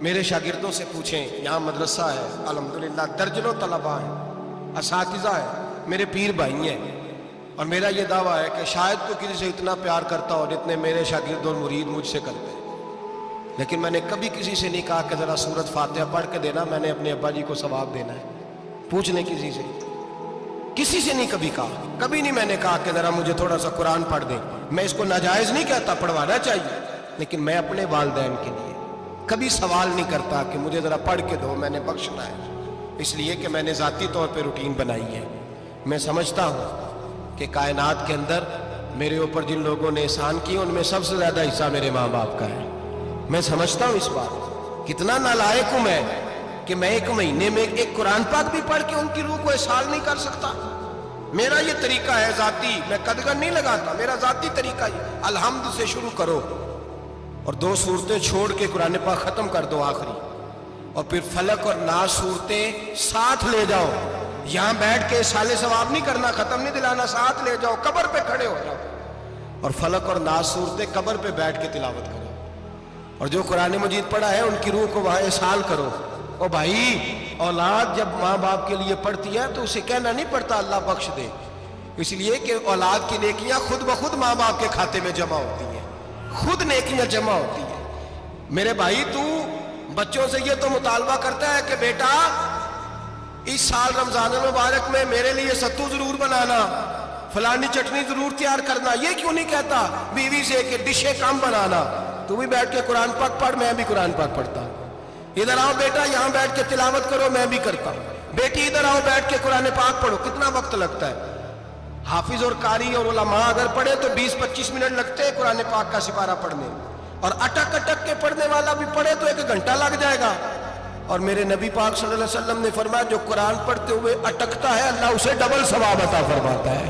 میرے شاگردوں سے پوچھیں، یہاں مدرسہ ہے الحمدللہ، درجنوں طلباء ہیں، اساتذہ ہیں، میرے پیر بھائی ہیں، اور میرا یہ دعویٰ ہے کہ شاید تو کسی سے اتنا پیار کرتا ہو جتنے میرے شاگرد اور مرید مجھ سے کرتے ہیں، لیکن میں نے کبھی کسی سے نہیں کہا کہ ذرا سورۃ فاتحہ پڑھ کے دینا، میں نے اپنے ابا جی کو ثواب دینا ہے، پوچھ لیں کسی سے، کسی سے نہیں کبھی کہا، کبھی نہیں میں نے کہا کہ ذرا مجھے تھوڑا سا قرآن پڑھ دیں۔ میں اس کو ناجائز نہیں کہتا، پڑھوانا چاہیے، لیکن میں اپنے والدین کے لیے کبھی سوال نہیں کرتا کہ مجھے ذرا پڑھ کے دو، میں نے بخشنا ہے، اس لیے کہ میں نے ذاتی طور پہ روٹین بنائی ہے۔ میں سمجھتا ہوں کہ کائنات کے اندر میرے اوپر جن لوگوں نے احسان کیے ان میں سب سے زیادہ حصہ میرے ماں باپ کا ہے۔ میں سمجھتا ہوں اس بات، کتنا نالائق ہوں میں کہ میں ایک مہینے میں ایک قرآن پاک بھی پڑھ کے ان کی روح کو احسان نہیں کر سکتا۔ میرا یہ طریقہ ہے ذاتی، میں قدغن نہیں لگاتا، میرا ذاتی طریقہ یہ، الحمد سے شروع کرو اور 2 سورتیں چھوڑ کے قرآن پاک ختم کر دو آخری، اور پھر فلق اور ناس صورتیں ساتھ لے جاؤ، یہاں بیٹھ کے سالے ثواب نہیں کرنا، ختم نہیں دلانا، ساتھ لے جاؤ، قبر پہ کھڑے ہو جاؤ اور فلق اور ناس صورتیں قبر پہ بیٹھ کے تلاوت کرو، اور جو قرآن مجید پڑھا ہے ان کی روح کو وہاں احسال کرو۔ او بھائی، اولاد جب ماں باپ کے لیے پڑھتی ہے تو اسے کہنا نہیں پڑتا اللہ بخش دے، اس لیے کہ اولاد کی نیکیاں خود بخود ماں باپ کے کھاتے میں جمع ہوتی ہیں، خود نیکیاں جمع ہوتی ہیں۔ میرے بھائی، تو بچوں سے یہ تو مطالبہ کرتا ہے کہ بیٹا اس سال رمضان المبارک میں میرے لیے ستو ضرور بنانا، فلانی چٹنی ضرور تیار کرنا، یہ کیوں نہیں کہتا بیوی سے کہ ڈشیں کم بنانا، تو بھی بیٹھ کے قرآن پاک پڑھ، میں بھی قرآن پاک پڑھتا ہوں، ادھر آؤ بیٹا یہاں بیٹھ کے تلاوت کرو، میں بھی کرتا ہوں، بیٹی ادھر آؤ بیٹھ کے قرآن پاک پڑھو۔ کتنا وقت لگتا ہے؟ حافظ اور قاری اور علماء اگر پڑھے تو 20-25 منٹ لگتے ہیں قرآن پاک کا سپارہ پڑھنے، اور اٹک اٹک کے پڑھنے والا بھی پڑھے تو 1 گھنٹہ لگ جائے گا۔ اور میرے نبی پاک صلی اللہ علیہ وسلم نے فرمایا جو قرآن پڑھتے ہوئے اٹکتا ہے اللہ اسے ڈبل ثواب عطا فرماتا ہے۔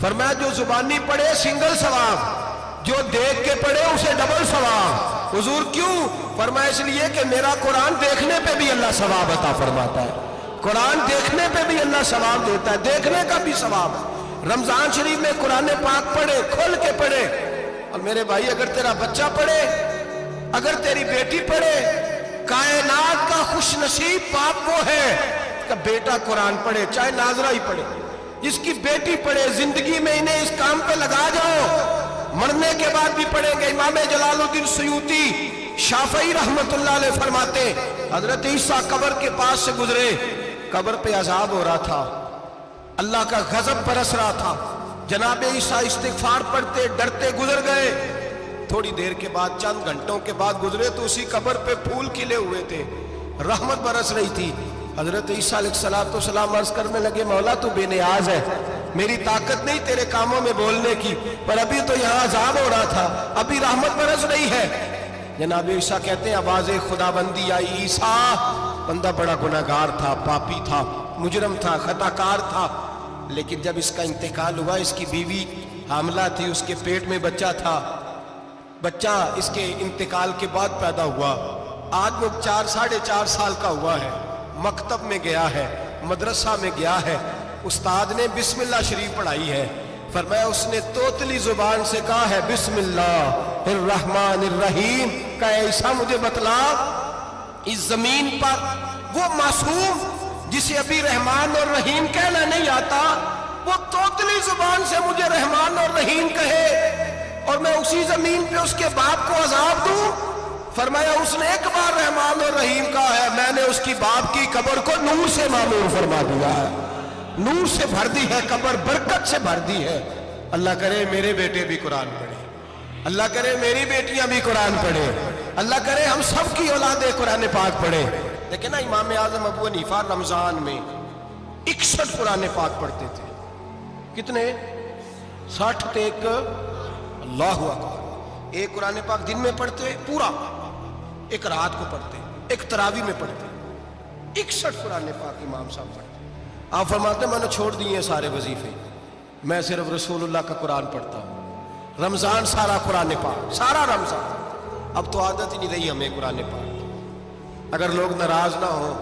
فرمایا جو زبانی پڑھے سنگل ثواب، جو دیکھ کے پڑھے اسے ڈبل ثواب۔ حضور کیوں؟ فرمایا اس لیے کہ میرا قرآن دیکھنے پہ بھی اللہ ثواب عطا فرماتا ہے، قرآن دیکھنے پہ بھی اللہ ثواب دیتا ہے، دیکھنے کا بھی ثواب ہے۔ رمضان شریف میں قرآن پاک پڑھے، کھول کے پڑھے، اور میرے بھائی اگر تیرا بچہ پڑھے، اگر تیری بیٹی پڑھے، کائنات کا خوش نصیب باپ وہ ہے کہ بیٹا قرآن پڑھے، چاہے ناظرہ ہی پڑھے، جس کی بیٹی پڑھے۔ زندگی میں انہیں اس کام پہ لگا جاؤ، مرنے کے بعد بھی پڑھیں گے۔ امام جلال الدین سیوطی شافعی رحمت اللہ علیہ فرماتے حضرت عیسیٰ قبر کے پاس سے گزرے، قبر پہ عذاب ہو رہا تھا، اللہ کا غضب برس رہا تھا، جناب عیسیٰ استغفار پڑھتے ڈرتے گزر گئے، تھوڑی دیر کے بعد چند گھنٹوں کے بعد گزرے تو اسی قبر پہ پھول کھلے ہوئے تھے، رحمت برس رہی تھی۔ حضرت عیسیٰ علیہ السلام عرض کرنے لگے مولا تو بے نیاز ہے، میری طاقت نہیں تیرے کاموں میں بولنے کی، پر ابھی تو یہاں عذاب ہو رہا تھا، ابھی رحمت برس رہی ہے۔ جناب عیسیٰ کہتے ہیں آواز خدا بندی آئی، عیسیٰ بندہ بڑا گناہگار تھا، پاپی تھا، مجرم تھا، خطا کار تھا، لیکن جب اس کا انتقال ہوا اس کی بیوی حاملہ تھی، اس کے پیٹ میں بچہ تھا، بچہ اس کے انتقال کے بعد پیدا ہوا، آج وہ 4-4.5 سال کا ہوا ہے، مکتب میں گیا ہے، مدرسہ میں گیا ہے، استاد نے بسم اللہ شریف پڑھائی ہے، فرمایا اس نے توتلی زبان سے کہا ہے بسم اللہ الرحمن الرحیم، کہا عیسیٰ مجھے بتلا اس زمین پر وہ معصوم جسے ابھی رحمان اور رحیم کہنا نہیں آتا، وہ توتلی زبان سے مجھے رحمان اور رحیم کہے اور میں اسی زمین پہ اس کے باپ کو عذاب دوں؟ فرمایا اس نے ایک بار رحمان اور رحیم کہا ہے، میں نے اس کی باپ کی قبر کو نور سے معمور فرما دیا ہے، نور سے بھر دی ہے قبر، برکت سے بھر دی ہے۔ اللہ کرے میرے بیٹے بھی قرآن پڑھے، اللہ کرے میری بیٹیاں بھی قرآن پڑھے، اللہ کرے ہم سب کی اولادیں قرآن پاک پڑھے۔ لیکن نا امام اعظم ابو حنیفہ رمضان میں 61 قرآن پاک پڑھتے تھے، کتنے؟ 60 تک، اللہ اکبر۔ ایک قرآن پاک دن میں پڑھتے پورا، ایک رات کو پڑھتے، ایک تراویح میں پڑھتے، 61 قرآن پاک امام صاحب پڑھتے۔ آپ فرماتے ہیں میں نے چھوڑ دیے سارے وظیفے، میں صرف رسول اللہ کا قرآن پڑھتا ہوں، رمضان سارا قرآن پاک، سارا رمضان۔ اب تو عادت ہی نہیں رہی ہمیں قرآن پاک، اگر لوگ ناراض نہ ہو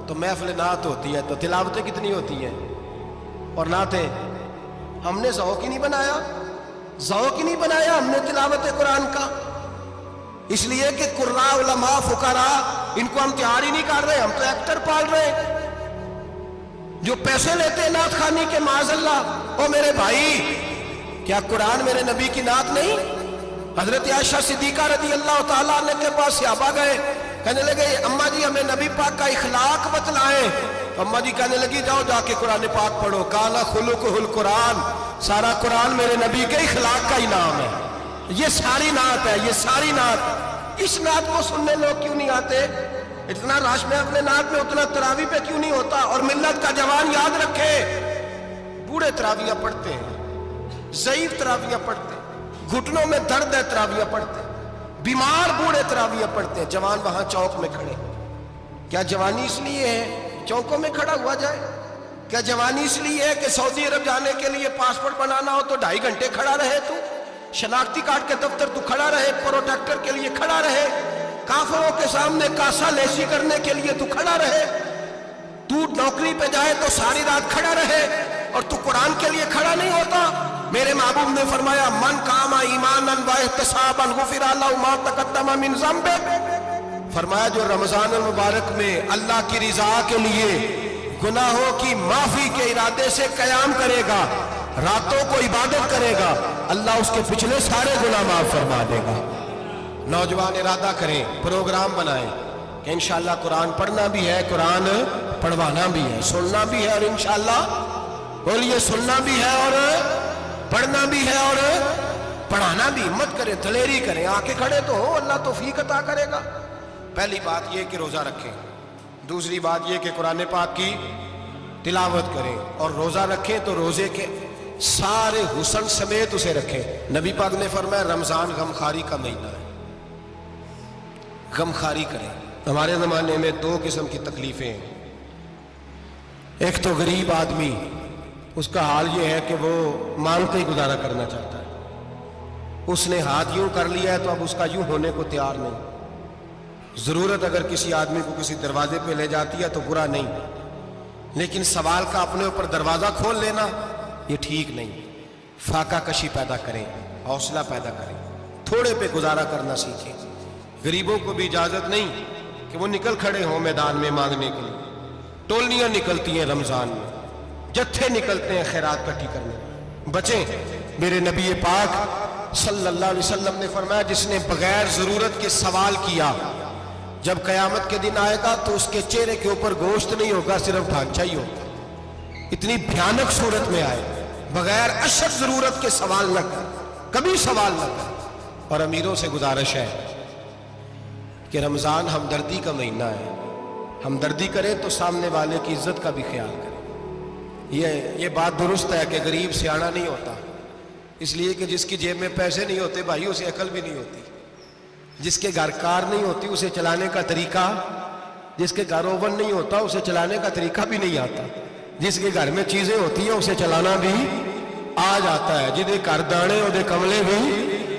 تو محفل نعت ہوتی ہے تو تلاوتیں کتنی ہوتی ہیں، اور نعتیں ہم نے ذوق ہی نہیں بنایا، ذوق ہی نہیں بنایا ہم نے تلاوت قرآن کا۔ اس لیے کہ قراء علماء فقراء ان کو ہم تیار ہی نہیں کر رہے، ہم تو ایکٹر پال رہے ہیں جو پیسے لیتے ہیں نعت خوانی کے، معاذ اللہ۔ او میرے بھائی، کیا قرآن میرے نبی کی نعت نہیں؟ حضرت عائشہ صدیقہ رضی اللہ تعالیٰ عنہ کے پاس صحابہ گئے، کہنے لگے اماں جی ہمیں نبی پاک کا اخلاق بتلائیں۔ اماں جی کہنے لگی جاؤ جا کے قرآن پاک پڑھو، کالا خلقہ القرآن، سارا قرآن میرے نبی کے اخلاق کا ہی نام ہے، یہ ساری نعت ہے، یہ ساری نعت۔ اس نعت کو سننے لوگ کیوں نہیں آتے؟ اتنا رش میں اپنے نعت میں اتنا تراویح پہ کیوں نہیں ہوتا؟ اور ملت کا جوان یاد رکھے، بوڑھے تراویح پڑھتے ہیں، ضعیف تراویح پڑھتے ہیں، گھٹنوں میں درد ہے تراویح پڑھتے ہیں، بیمار بوڑھے تراویح پڑھتے ہیں، جوان وہاں چوک میں کھڑے۔ کیا جوانی اس لیے ہے چوکوں میں کھڑا ہوا جائے؟ کیا جوانی اس لیے ہے کہ سعودی عرب جانے کے لیے پاسپورٹ بنانا ہو تو 2.5 گھنٹے کھڑا رہے؟ تو شناختی کارڈ کے دفتر تو کھڑا رہے، پروٹیکٹر کے لیے کھڑا رہے، کافروں کے سامنے کاسا لیسی کرنے کے لیے تو کھڑا رہے، تو نوکری پہ جائے تو ساری رات کھڑا رہے، اور تو قرآن کے لیے کھڑا نہیں ہوتا؟ میرے محبوب نے فرمایا من قام ایمانا و احتسابا غفر له ما تقدم من ذنبه، فرمایا جو رمضان المبارک میں اللہ کی رضا کے لیے گناہوں کی معافی کے ارادے سے قیام کرے گا، راتوں کو عبادت کرے گا، اللہ اس کے پچھلے سارے گناہ معاف فرما دے گا۔ نوجوان ارادہ کریں، پروگرام بنائیں کہ انشاءاللہ قرآن پڑھنا بھی ہے، قرآن پڑھوانا بھی ہے، سننا بھی ہے، اور انشاءاللہ بولیے سننا بھی ہے اور پڑھنا بھی ہے اور پڑھانا بھی۔ ہمت کریں، دلیری کریں، آ کے کھڑے تو ہو، اللہ توفیق عطا کرے گا۔ پہلی بات یہ کہ روزہ رکھیں، دوسری بات یہ کہ قرآن پاک کی تلاوت کریں، اور روزہ رکھیں تو روزے کے سارے حسن سمیت اسے رکھیں۔ نبی پاک نے فرمایا رمضان غمخواری کا مہینہ ہے، غمخواری کریں۔ ہمارے زمانے میں 2 قسم کی تکلیفیں ہیں، ایک تو غریب آدمی، اس کا حال یہ ہے کہ وہ مانگتے ہی گزارا کرنا چاہتا ہے، اس نے ہاتھ یوں کر لیا ہے تو اب اس کا یوں ہونے کو تیار نہیں۔ ضرورت اگر کسی آدمی کو کسی دروازے پہ لے جاتی ہے تو برا نہیں، لیکن سوال کا اپنے اوپر دروازہ کھول لینا یہ ٹھیک نہیں۔ فاقہ کشی پیدا کریں، حوصلہ پیدا کریں، تھوڑے پہ گزارا کرنا سیکھیں۔ غریبوں کو بھی اجازت نہیں کہ وہ نکل کھڑے ہوں میدان میں مانگنے کے لیے، ٹولیاں نکلتی ہیں رمضان میں، جتھے نکلتے ہیں خیرات کٹھی کرنے، بچیں۔ میرے نبی پاک صلی اللہ علیہ وسلم نے فرمایا جس نے بغیر ضرورت کے سوال کیا، جب قیامت کے دن آئے گا تو اس کے چہرے کے اوپر گوشت نہیں ہوگا، صرف ڈھانچہ ہی ہوگا۔ اتنی بھیانک صورت میں آئے، بغیر اشد ضرورت کے سوال نہ کر، کبھی سوال نہ کر۔ اور امیروں سے گزارش ہے کہ رمضان ہمدردی کا مہینہ ہے، ہمدردی کریں تو سامنے والے کی عزت کا بھی خیال کریں۔ یہ بات درست ہے کہ غریب سیاڑا نہیں ہوتا، اس لیے کہ جس کی جیب میں پیسے نہیں ہوتے بھائی اسے عقل بھی نہیں ہوتی، جس کے گھر کار نہیں ہوتی اسے چلانے کا طریقہ، جس کے گھر اوون نہیں ہوتا اسے چلانے کا طریقہ بھی نہیں آتا، جس کے گھر میں چیزیں ہوتی ہیں اسے چلانا بھی آ جاتا ہے، جدے گھر دانے اور دے کملے بھی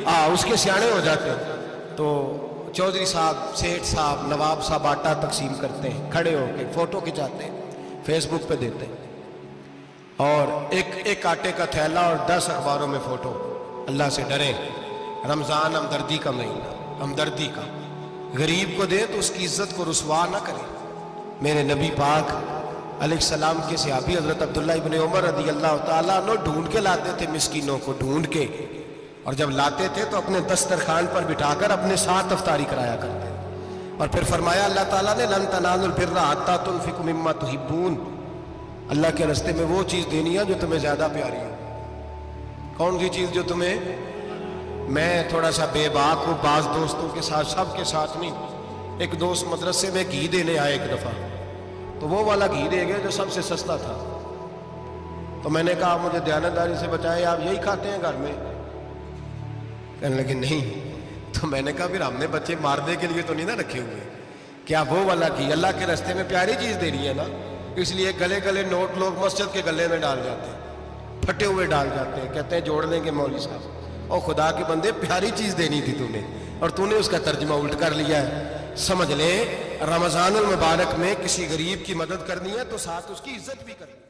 اس کے سیانے ہو جاتے ہیں۔ تو چودھری صاحب، سیٹھ صاحب، نواب صاحب آٹا تقسیم کرتے ہیں، کھڑے ہو کے فوٹو کھنچاتے ہیں، فیس بک پہ دیتے ہیں، اور ایک آٹے کا تھیلا اور 10 اخباروں میں فوٹو۔ اللہ سے ڈریں، رمضان ہمدردی کا مہینہ، ہمدردی کا، غریب کو دیں تو اس کی عزت کو رسوا نہ کریں۔ میرے نبی پاک علیہ السلام کے صحابی حضرت عبداللہ ابن عمر رضی اللہ تعالیٰ عنہ ڈھونڈ کے لاتے تھے مسکینوں کو، ڈھونڈ کے، اور جب لاتے تھے تو اپنے دسترخوان پر بٹھا کر اپنے ساتھ افطاری کرایا کرتے تھے، اور پھر فرمایا اللہ تعالیٰ نے لن تنالوا البر حتی تنفقوا مما تحبون، اللہ کے راستے میں وہ چیز دینی ہے جو تمہیں زیادہ پیاری ہو۔ کون سی چیز جو تمہیں؟ میں تھوڑا سا بے باک ہوں، بعض دوستوں کے ساتھ، سب کے ساتھ نہیں۔ ایک دوست مدرسے میں گھی دینے آئے ایک دفعہ، تو وہ والا گھی دے گئے جو سب سے سستا تھا، تو میں نے کہا مجھے دیانتداری سے بچائیں، آپ یہی کھاتے ہیں گھر میں؟ کہنے لگے نہیں۔ تو میں نے کہا پھر ہم نے بچے مارنے کے لیے تو نہیں نہ رکھے ہوئے، کیا وہ والا گھی اللہ کے راستے میں پیاری چیز دے رہی ہے نا، اس لیے گلے گلے نوٹ لوگ مسجد کے گلے میں ڈال جاتے ہیں، پھٹے ہوئے ڈال جاتے ہیں، کہتے ہیں جوڑ دیں گے مولوی صاحب، اور خدا کے بندے پیاری چیز دینی تھی تمہیں، اور تو نے اس کا ترجمہ الٹ کر لیا ہے۔ سمجھ لیں رمضان المبارک میں کسی غریب کی مدد کرنی ہے تو ساتھ اس کی عزت بھی کرنی ہے۔